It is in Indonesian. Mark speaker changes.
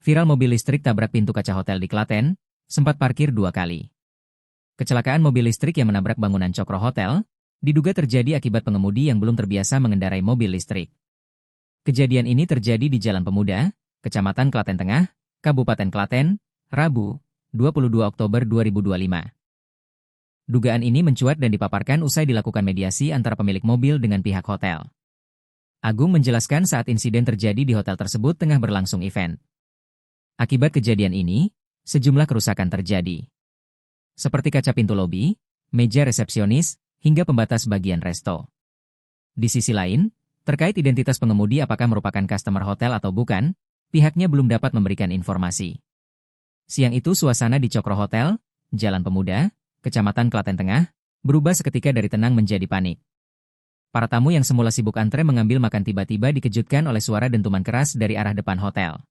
Speaker 1: Viral mobil listrik tabrak pintu kaca hotel di Klaten, sempat parkir 2 kali. Kecelakaan mobil listrik yang menabrak bangunan Cokro Hotel, diduga terjadi akibat pengemudi yang belum terbiasa mengendarai mobil listrik. Kejadian ini terjadi di Jalan Pemuda, Kecamatan Klaten Tengah, Kabupaten Klaten, Rabu, 22 Oktober 2025. Dugaan ini mencuat dan dipaparkan usai dilakukan mediasi antara pemilik mobil dengan pihak hotel. Agung menjelaskan saat insiden terjadi di hotel tersebut tengah berlangsung event. Akibat kejadian ini, sejumlah kerusakan terjadi. Seperti kaca pintu lobi, meja resepsionis, hingga pembatas bagian resto. Di sisi lain, terkait identitas pengemudi apakah merupakan customer hotel atau bukan, pihaknya belum dapat memberikan informasi. Siang itu suasana di Cokro Hotel, Jalan Pemuda, Kecamatan Klaten Tengah, berubah seketika dari tenang menjadi panik. Para tamu yang semula sibuk antre mengambil makan tiba-tiba dikejutkan oleh suara dentuman keras dari arah depan hotel.